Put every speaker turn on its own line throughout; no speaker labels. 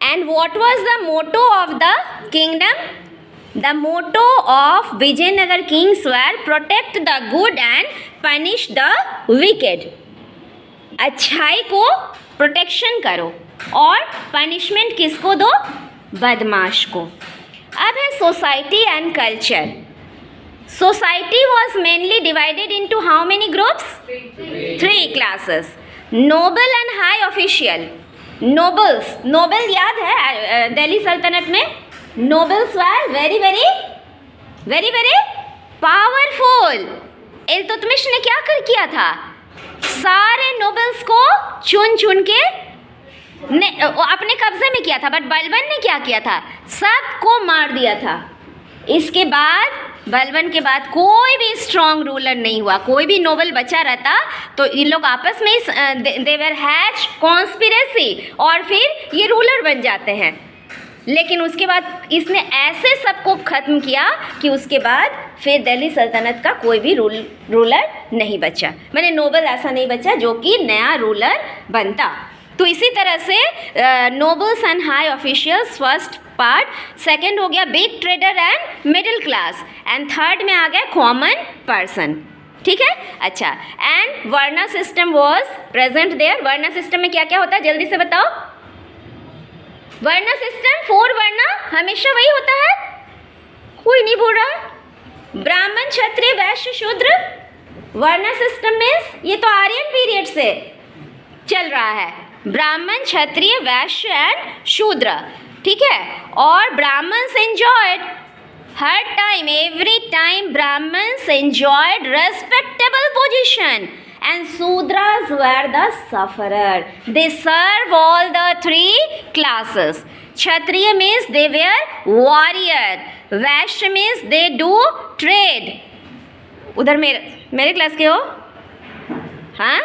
And what was the motto of the kingdom? The motto of Vijayanagar kings were protect the good and punish the wicked. अच्छाई को protection करो और punishment किसको दो? बदमाश को. अब है society and culture. Society was mainly divided into how many groups? 3 classes. Noble and high official. Nobles, noble याद है दिल्ली सल्तनत में? Nobles were very very very very powerful. Iltutmish ने क्या कर किया था? सारे नोबल्स को चुन चुन के अपने कब्जे में किया था. बट बलबन ने क्या किया था? सबको मार दिया था. इसके बाद बलबन के बाद कोई भी स्ट्रॉन्ग रूलर नहीं हुआ. कोई भी नोबल बचा रहता तो ये लोग आपस में दे वर हैच कॉन्स्पिरेसी और फिर ये रूलर बन जाते हैं. लेकिन उसके बाद इसने ऐसे सबको ख़त्म किया कि उसके बाद फिर दिल्ली सल्तनत का कोई भी रूलर नहीं बचा. मैंने नोबल ऐसा नहीं बचा जो कि नया रूलर बनता. तो इसी तरह से nobles and high officials first part. Second हो गया big trader and middle class. And third में आ गया कॉमन पर्सन. ठीक है. अच्छा. And varna system was present there. Varna system में क्या क्या होता है जल्दी से बताओ. वर्ना सिस्टम 4 वर्ना हमेशा वही होता है. कोई नहीं बोल रहा. ब्राह्मण क्षत्रिय वैश्य शूद्र. वर्ना सिस्टम मीन्स ये तो आर्यन पीरियड से चल रहा है. ब्राह्मण क्षत्रिय वैश्य एंड शूद्र. ठीक है. और ब्राह्मण्स एंजॉयड हर time every time Brahmans enjoyed respectable position and Sudras were the sufferer. They serve all the 3 classes. Kshatriya means they were warrior. Vaishya means they do trade. उधर मेरे क्लास के हो? हाँ,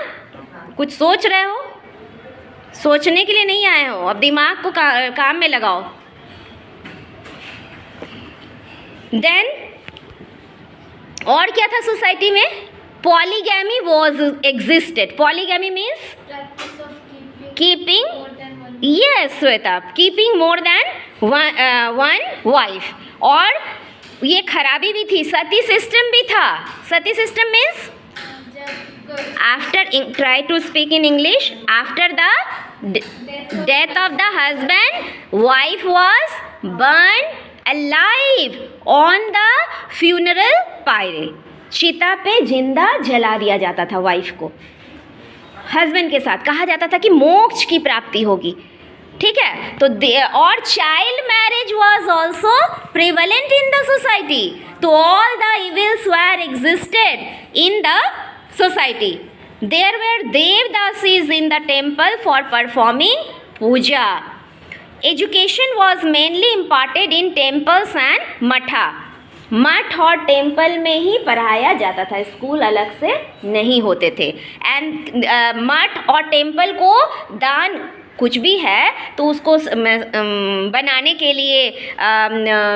कुछ सोच रहे हो? सोचने के लिए नहीं आए हो. अब दिमाग को काम में लगाओ. Then और क्या था सोसाइटी में? Polygamy was existed. Polygamy means
practice of
keeping
more than one.
yes Sweta, keeping more than one wife. और ये खराबी भी थी. सती सिस्टम भी था. सती system means after try to speak in English. After the death of the husband, wife was burned alive on the funeral pyre. चिता पे जिंदा जला दिया जाता था वाइफ को. हस्बैंड के साथ कहा जाता था कि मोक्ष की प्राप्ति होगी. ठीक है. तो और child marriage was also prevalent in the society. तो all the evils were existed in the society. There were devadasis in the temple for performing puja. Education was mainly imparted in temples and matha. मठ और टेम्पल में ही पढ़ाया जाता था. School अलग से नहीं होते थे. एंड मठ और टेम्पल को दान कुछ भी है तो उसको बनाने के लिए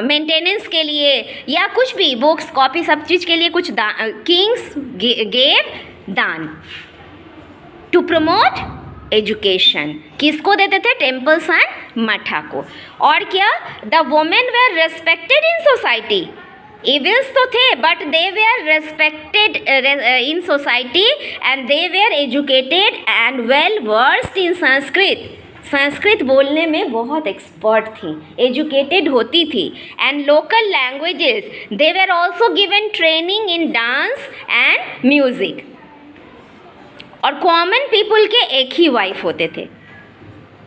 मेंटेनेंस के लिए या कुछ भी बुक्स कॉपी सब चीज़ के लिए कुछ किंग्स गेव दान टू प्रमोट एजुकेशन. किसको देते थे? टेम्पल्स एंड मठा को. और क्या? The women were respected in society. Evils तो थे but they were respected in society and they were educated and well versed in Sanskrit. Sanskrit बोलने में बहुत एक्सपर्ट थी. एजुकेटेड होती थी. And local languages. They were also given training in dance and music. और common people के एक ही वाइफ होते थे.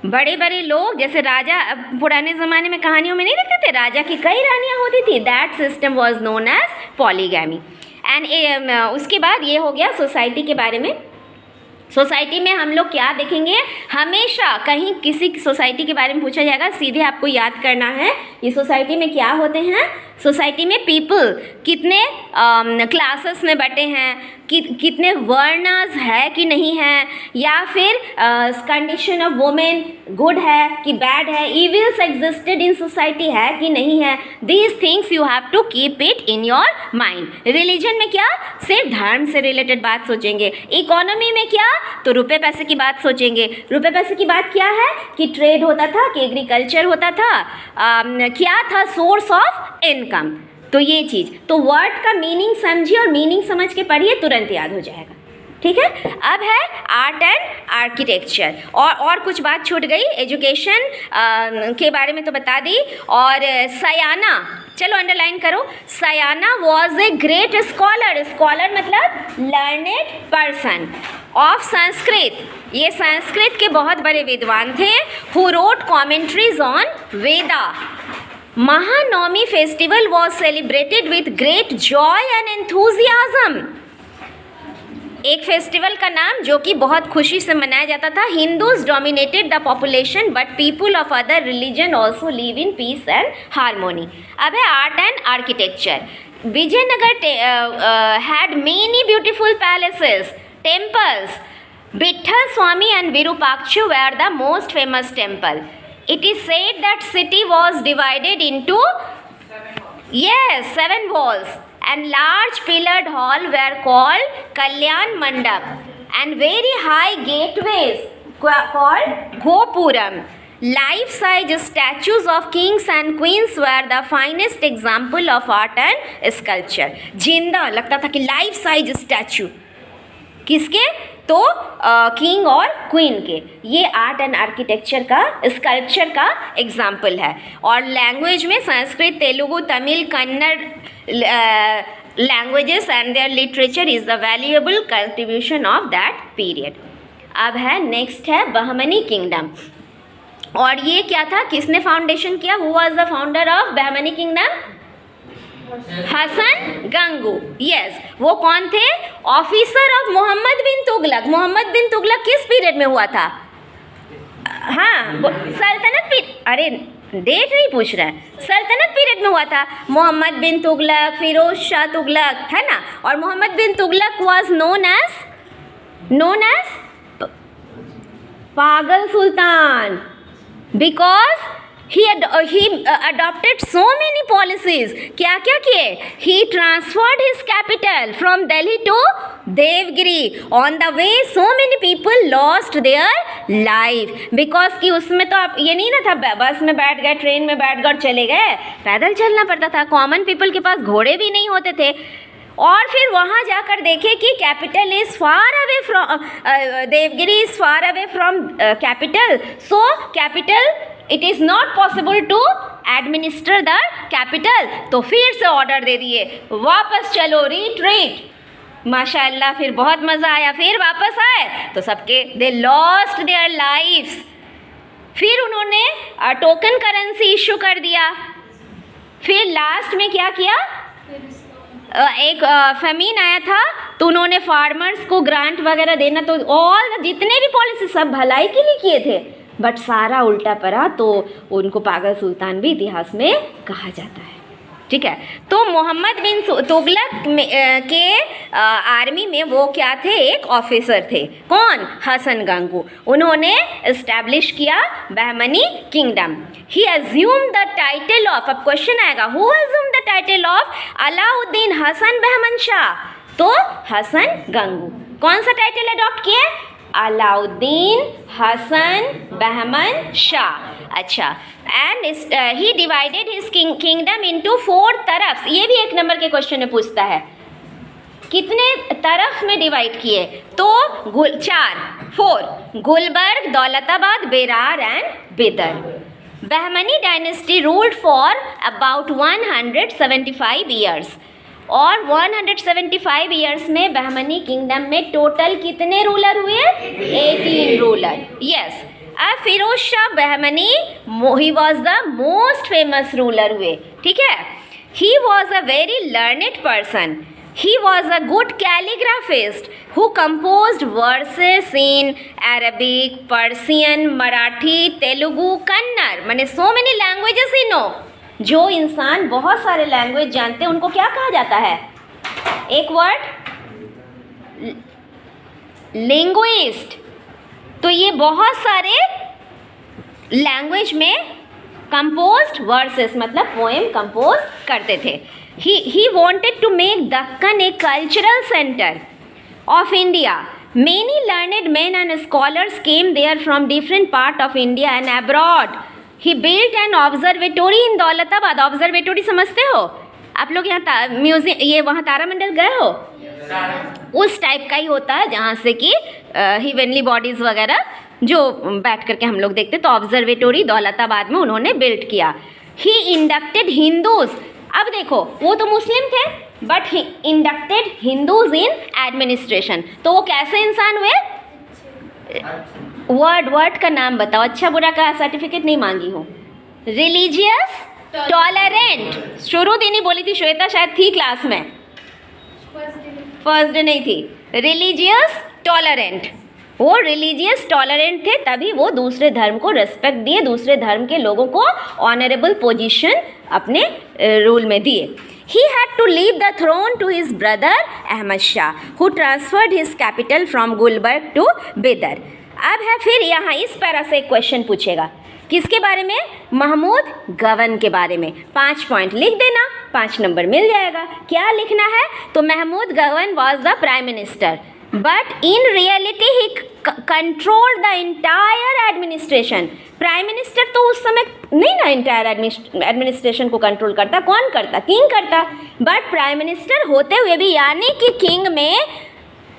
बड़े बड़े लोग जैसे राजा पुराने ज़माने में कहानियों में नहीं देखते थे राजा की कई रानियाँ होती थी. That system was known as polygamy. And उसके बाद ये हो गया सोसाइटी के बारे में. सोसाइटी में हम लोग क्या देखेंगे? हमेशा कहीं किसी सोसाइटी के बारे में पूछा जाएगा सीधे आपको याद करना है ये सोसाइटी में क्या होते हैं? सोसाइटी में पीपल कितने क्लासेस में बटे हैं, कितने वर्णस है कि नहीं है, या फिर कंडीशन ऑफ वुमेन गुड है कि बैड है, इविल्स एग्जिस्टेड इन सोसाइटी है कि नहीं है. These things you have to keep it in your mind. Religion में क्या? सिर्फ धर्म से रिलेटेड बात सोचेंगे. इकोनॉमी में क्या? तो रुपए पैसे की बात सोचेंगे. रुपए पैसे की बात क्या है? कि ट्रेड होता था, कि एग्रीकल्चर होता था, क्या था सोर्स ऑफ इनकम. तो ये चीज़, तो वर्ड का मीनिंग समझिए और मीनिंग समझ के पढ़िए, तुरंत याद हो जाएगा. ठीक है. अब है आर्ट एंड आर्किटेक्चर. और कुछ बात छूट गई. एजुकेशन के बारे में तो बता दी. और सयाना, चलो अंडरलाइन करो. Sayana was a great scholar. Scholar मतलब लर्नेड पर्सन ऑफ संस्कृत. ये संस्कृत के बहुत बड़े विद्वान थे. Who wrote commentaries on Vedas. Mahanavami festival was celebrated with great joy and enthusiasm. एक फेस्टिवल का नाम जो कि बहुत खुशी से मनाया जाता था. Hindus dominated the population but people of other religion also live in peace and harmony. अब है art and architecture. Vijayanagar had many beautiful palaces, temples. Vitthal Swami and Virupaksha were the most famous temple. It is said that city was divided into 7 walls, and large pillared hall were called Kalyan Mandap, and very high gateways called Gopuram. Life-size statues of kings and queens were the finest example of art and sculpture. जिंदा लगता था कि life size statue किसके? तो king और queen के. ये art and architecture का, स्कल्पचर का एग्जाम्पल है. और लैंग्वेज में Sanskrit, Telugu, Tamil, Kannada languages and their literature is the valuable contribution of that period. अब है नेक्स्ट है बहमनी किंगडम. और ये क्या था? किसने फाउंडेशन किया? Who was the founder of Bahmani kingdom? Hasan Gangu. Yes. वो कौन थे? Officer of Mohammad bin Tughlaq. मोहम्मद बिन तुगलक किस पीरियड में हुआ था? हाँ, सल्तनत पीरियड. अरे डेट नहीं पूछ रहा है, सल्तनत पीरियड में हुआ था. मोहम्मद बिन तुगलक, फिरोज शाह तुगलक, है ना. और Mohammad bin Tughlaq was known as पागल सुल्तान because he adopted so many policies. क्या क्या किए? He transferred his capital from Delhi to Devgiri. On the way so many people lost their life because कि उसमें तो आप ये नहीं ना था बस में बैठ गए, ट्रेन में बैठ गए और चले गए. पैदल चलना पड़ता था. कॉमन पीपल के पास घोड़े भी नहीं होते थे. और फिर वहाँ जाकर देखे कि capital is far away from Devagiri is far away from capital. So capital it is not possible to administer the capital. तो फिर से ऑर्डर दे दिए, वापस चलो, रिट्रीट. माशाअल्लाह, फिर बहुत मज़ा आया. फिर वापस आए तो सबके दे लॉस्ट देयर लाइफ्स. फिर उन्होंने टोकन करेंसी इशू कर दिया. फिर लास्ट में क्या किया? एक फेमीन आया था तो उन्होंने फार्मर्स को ग्रांट वगैरह देना, तो ऑल जितने भी पॉलिसी सब भलाई के लिए किए थे, बट सारा उल्टा पड़ा. तो उनको पागल सुल्तान भी इतिहास में कहा जाता है. ठीक है. तो मोहम्मद बिन तुगलक के आर्मी में वो क्या थे? एक ऑफिसर थे. कौन? हसन गंगू. उन्होंने इस्टेब्लिश किया Bahmani kingdom. He assume the title of, अब क्वेश्चन आएगा, who assume the title of Alauddin Hasan Bahman Shah? तो हसन गंगू. कौन सा टाइटल अडॉप्ट किए? अलाउद्दीन हसन बहमन शाह. अच्छा. And he divided his kingdom into 4 तरफ. ये भी 1 नंबर के क्वेश्चन में पूछता है. कितने तरफ में डिवाइड किए? तो 4 Gulbarga, Daulatabad, Berar and Bidar. Bahmani dynasty ruled for about 175 years. और 175 ईयर्स में बहमनी किंगडम में टोटल कितने रूलर हुए? 18 रूलर. यस. अब Firoz Shah Bahmani, he was the most famous ruler हुए. ठीक है. He was a very learned person. He was a good calligraphist who composed verses in Arabic, Persian, Marathi, Telugu, Kannada. माने so many languages he know. जो इंसान बहुत सारे language जानते हैं उनको क्या कहा जाता है? एक वर्ड, लिंग्विस्ट। तो ये बहुत सारे लैंग्वेज में कंपोज्ड वर्सेस मतलब पोएम कंपोज करते थे। He wanted to make Deccan a cultural centre of India. Many learned men and scholars came there from different part of India and abroad. He built an observatory in Daulatabad. Observatory समझते हो आप लोग? यहाँ museum, ये वहाँ तारामंडल गए हो? उस टाइप का ही होता है जहाँ से कि हेवनली बॉडीज़ वगैरह जो बैठ करके हम लोग देखते। तो ऑब्जर्वेटोरी दौलताबाद में उन्होंने बिल्ड किया। ही इंडक्टेड हिंदूज। अब देखो वो तो मुस्लिम थे but he inducted Hindus in administration. तो वो कैसे इंसान हुए? वर्ड का नाम बताओ। अच्छा बुरा का सर्टिफिकेट नहीं मांगी हूँ। Religious tolerant. शुरू दिन ही बोली थी श्वेता, शायद थी क्लास में, फर्स्ट डे नहीं थी। रिलीजियस टॉलरेंट, वो रिलीजियस टॉलरेंट थे, तभी वो दूसरे धर्म को रेस्पेक्ट दिए, दूसरे धर्म के लोगों को ऑनरेबल पोजीशन अपने रूल में दिए। He had to leave the throne to his brother Ahmad Shah, who transferred his capital from Gulbarg to Bidar. अब है फिर यहाँ इस पैरा से एक क्वेश्चन पूछेगा, किसके बारे में? महमूद गवन के बारे में। 5 पॉइंट लिख देना, 5 नंबर मिल जाएगा। क्या लिखना है? तो महमूद गवन was the prime minister but in reality he controlled the entire administration. Prime minister तो उस समय नहीं ना इंटायर एडमिनिस्ट्रेशन को कंट्रोल करता, कौन करता? किंग करता। बट प्राइम मिनिस्टर होते हुए भी यानी कि किंग में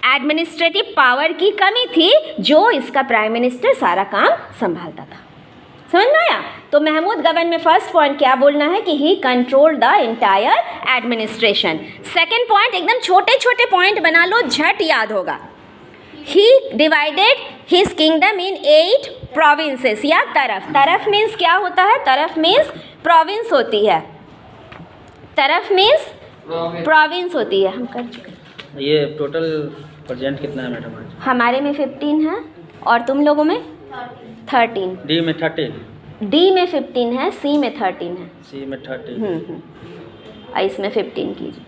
एडमिनिस्ट्रेटिव पावर की कमी थी, जो इसका प्राइम मिनिस्टर सारा काम संभालता था। समझ में आया? तो महमूद गवन में फर्स्ट पॉइंट क्या बोलना है कि he control the entire administration. Second point एकदम छोटे छोटे पॉइंट बना लो, झट याद होगा। He divided his kingdom in 8 provinces या तरफ। तरफ मीन्स क्या होता है? तरफ मीन्स प्रोविंस होती है। तरफ मीन्स प्रोविंस होती है। हम कर चुके।
ये टोटल प्रेजेंट कितना है मैडम?
हमारे में 15 है और तुम लोगों में 13।
डी में 13,
डी में 15 है, सी में 13 है,
सी में 13,
और इसमें 15 कीजिए।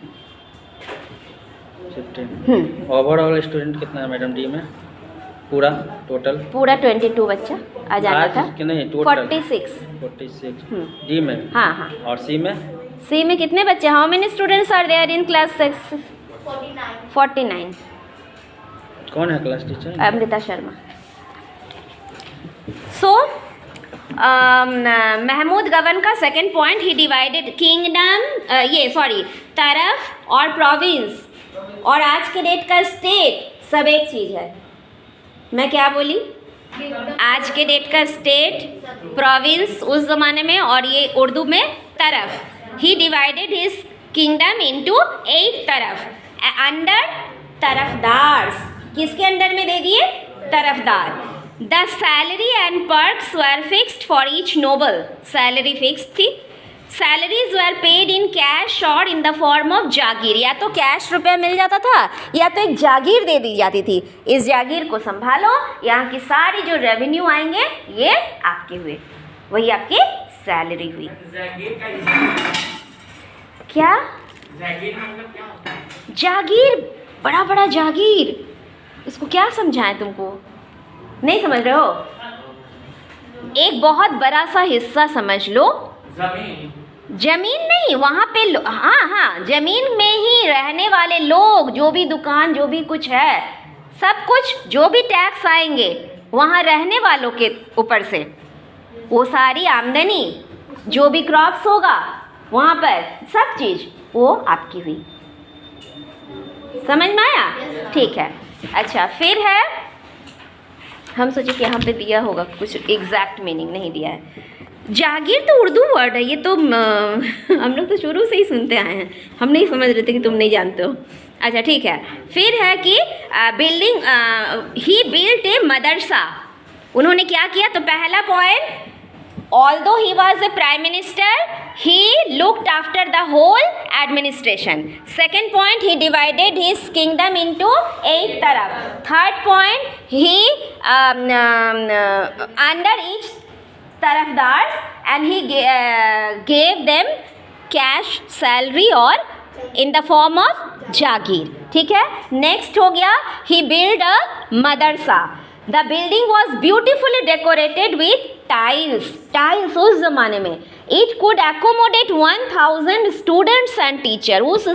15। ओवरऑल स्टूडेंट कितना है मैडम डी में? पूरा टोटल?
पूरा 22 बच्चा आ जाना था।
कि नहीं टोटल?
46।
डी में?
हाँ हाँ।
और सी में?
सी में कितने बच्चे? How many students are there in class 6? 49।
कौन है class teacher?
Amrita Sharma. So Mahmud Gawan का second point, he divided kingdom, तरफ और प्रोविंस और आज के डेट का स्टेट सब एक चीज़ है। मैं क्या बोली? आज के डेट का स्टेट, प्रोविंस उस ज़माने में, और ये उर्दू में तरफ। He divided his kingdom into 8 तरफ अंडर तरफदार्स। किसके अंडर में दे दिए? तरफदार। The salary and perks were fixed for each noble. Salary fix थी। Salaries were paid in cash और in the form of jagir. या तो कैश रुपया मिल जाता था या तो एक जागीर दे दी जाती थी। इस जागीर को संभालो, यहाँ की सारी जो रेवेन्यू आएंगे ये आपके हुए, वही आपकी सैलरी हुई। क्या जागीर? बड़ा बड़ा जागीर, इसको क्या समझाएं तुमको? नहीं समझ रहे हो? एक बहुत बड़ा सा हिस्सा समझ लो। जमीन नहीं, वहाँ पे हाँ जमीन में ही रहने वाले लोग, जो भी दुकान, जो भी कुछ है, सब कुछ, जो भी टैक्स आएंगे वहाँ रहने वालों के ऊपर से, वो सारी आमदनी, जो भी क्रॉप्स होगा वहाँ पर, सब चीज़ वो आपकी हुई। समझ में आया? ठीक है। अच्छा फिर है, हम सोचे कि यहाँ पे दिया होगा कुछ एग्जैक्ट मीनिंग, नहीं दिया है। जागीर तो उर्दू वर्ड है, ये तो हम लोग तो शुरू से ही सुनते आए हैं, हम नहीं समझ रहे थे कि तुम नहीं जानते हो। अच्छा ठीक है। फिर है कि बिल्डिंग, ही बिल्ट ए मदरसा। उन्होंने क्या किया? तो पहला point, although he was a prime minister, he looked after the whole administration. Second point, he divided his kingdom into 8 taraf. Third point, he under each Tarafdar and he gave them cash salary or in the form of जागीर. ठीक है. Next हो गया he built a Madrasa. The building was beautifully decorated with tiles उस ज़माने में. It could accommodate 1000 students and teacher. उस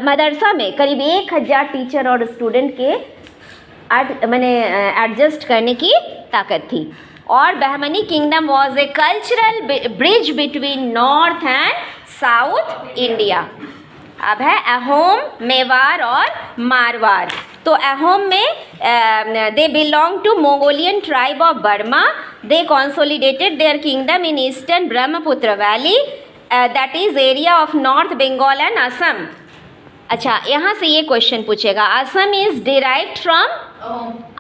मदरसा में करीब 1000 टीचर और स्टूडेंट के मैंने एडजस्ट करने की ताकत थी. और Bahmani kingdom was a cultural bridge between north and south India. अब है अहोम, मेवाड़ और मारवाड़. तो अहोम में they belong to Mongolian tribe of Burma. They consolidated their kingdom in eastern Brahmaputra valley that is area of north Bengal and Assam. अच्छा, यहाँ से ये क्वेश्चन पूछेगा. Assam is derived from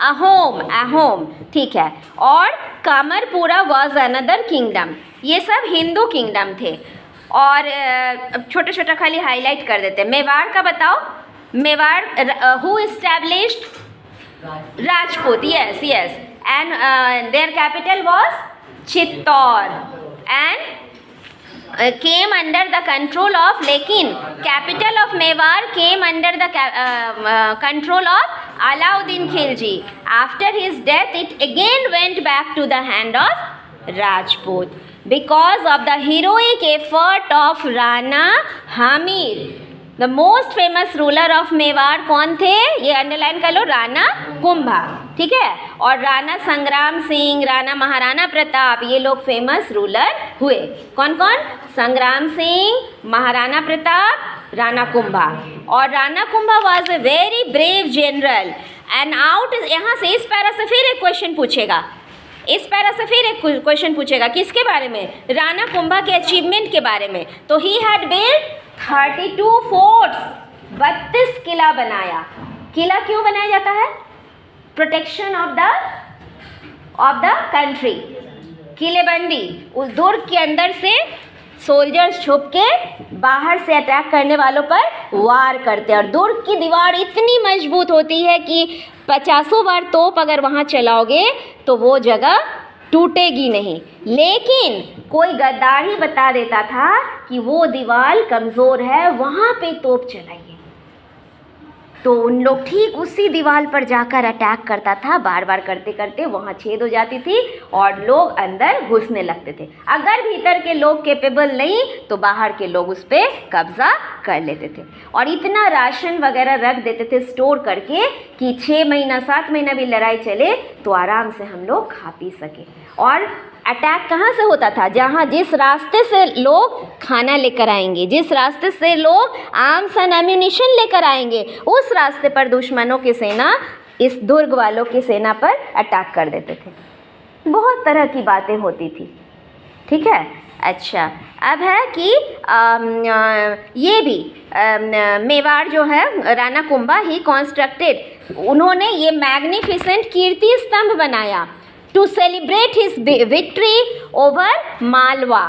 Ahom. ठीक है. और कामरपुरा वॉज अनदर किंगडम. ये सब हिंदू किंगडम थे. और छोटा छोटा खाली हाईलाइट कर देते हैं. मेवाड़ का बताओ. Mewar who established? Rajput. Yes. And their capital was Chittor and came under the control of, लेकिन capital of Mewar came under the control of Alauddin Khilji. After his death, it again went back to the hand of Rajput because of the heroic effort of Rana Hamir. The most famous ruler of Mewar कौन थे? ये underline कर लो. राणा कुंभा. ठीक है. और राणा संग्राम सिंह, राणा महाराणा प्रताप, ये लोग famous ruler हुए. कौन कौन? संग्राम सिंह, महाराणा प्रताप, राणा कुंभा. और Rana Kumbha was a very brave general and out. यहाँ से इस पैरा से फिर एक क्वेश्चन पूछेगा. किसके बारे में? राणा कुंभा के अचीवमेंट के बारे में. तो ही हैड बिल्ड 32 फोर्ट्स. 32 किला बनाया. किला क्यों बनाया जाता है? Protection of the country. किलेबंदी. उस दुर्ग के अंदर से सोल्जर्स छुप के बाहर से अटैक करने वालों पर वार करते हैं. और दुर्ग की दीवार इतनी मजबूत होती है कि 50 बार तोप अगर वहाँ चलाओगे तो वो जगह टूटेगी नहीं. लेकिन कोई गद्दार ही बता देता था कि वो दीवार कमज़ोर है, वहाँ पे तोप चलाइए. तो उन लोग ठीक उसी दीवार पर जाकर अटैक करता था. बार बार करते करते वहाँ छेद हो जाती थी और लोग अंदर घुसने लगते थे. अगर भीतर के लोग कैपेबल नहीं तो बाहर के लोग उस पर कब्ज़ा कर लेते थे. और इतना राशन वगैरह रख देते थे स्टोर करके कि 6 महीना 7 महीना भी लड़ाई चले तो आराम से हम लोग खा पी सके. और अटैक कहाँ से होता था? जहाँ जिस रास्ते से लोग खाना लेकर आएंगे, जिस रास्ते से लोग आर्म्स एंड एम्यूनिशन लेकर आएंगे, उस रास्ते पर दुश्मनों की सेना इस दुर्ग वालों की सेना पर अटैक कर देते थे. बहुत तरह की बातें होती थी. ठीक है. अच्छा, अब है कि ये भी मेवाड़ जो है राणा कुंभा ही कंस्ट्रक्टेड. उन्होंने ये मैग्निफिसेंट कीर्ति स्तंभ बनाया to celebrate his victory over Malwa.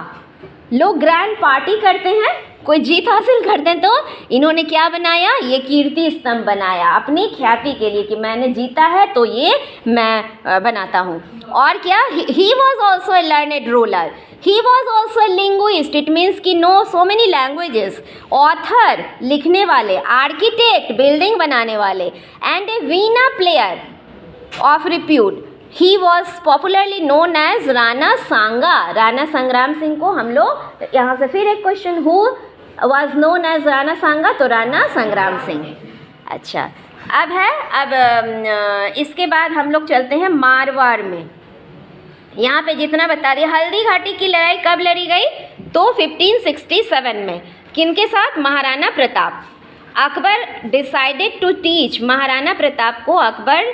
लोग ग्रैंड पार्टी करते हैं, कोई जीत हासिल करते हैं, तो इन्होंने क्या बनाया? ये कीर्ति स्तंभ बनाया अपनी ख्याति के लिए कि मैंने जीता है तो ये मैं बनाता हूँ. और क्या? He was also a learned ruler. He was also a linguist. It means कि know so many languages. Author, लिखने वाले. आर्किटेक्ट, बिल्डिंग बनाने वाले. And a veena player of repute. He was popularly known as Rana Sanga. Rana Sangram Singh को हम लोग, यहाँ से फिर एक question, who was known as Rana Sanga? तो राणा संग्राम सिंह. अच्छा, अब इसके बाद हम लोग चलते हैं मारवाड़ में. यहाँ पे जितना बता दिया. हल्दी घाटी की लड़ाई कब लड़ी गई? तो 1567 में. किनके साथ? Maharana Pratap. Akbar decided to teach. Maharana Pratap को Akbar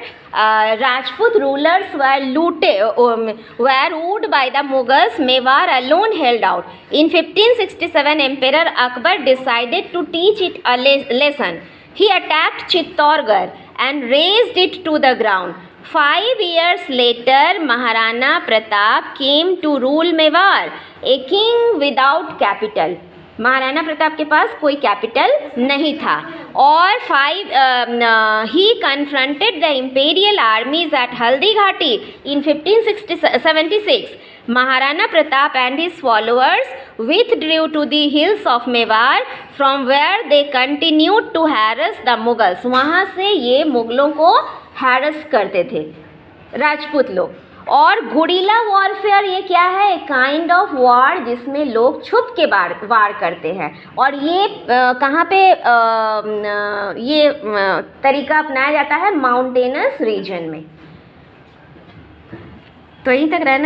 Rajput rulers were wooed by the Mughals. Mewar alone held out. In 1567, Emperor Akbar decided to teach it a lesson. He attacked Chittorgarh and razed it to the ground. 5 years later, Maharana Pratap came to rule Mewar, a king without capital. Maharana Pratap के पास कोई capital नहीं था। और he confronted the imperial armies at Haldighati in 1576। Maharana Pratap and his followers withdrew to the hills of Mewar, from where they continued to harass the Mughals. वहाँ से ये मुगलों को हैरस करते थे राजपूत लोग। और गुरिल्ला वॉरफेयर ये क्या है? एक काइंड ऑफ वॉर जिसमें लोग छुप के वार करते हैं। और ये कहाँ पे ये तरीका अपनाया जाता है? माउंटेनस रीजन में। तो यहीं तक रहने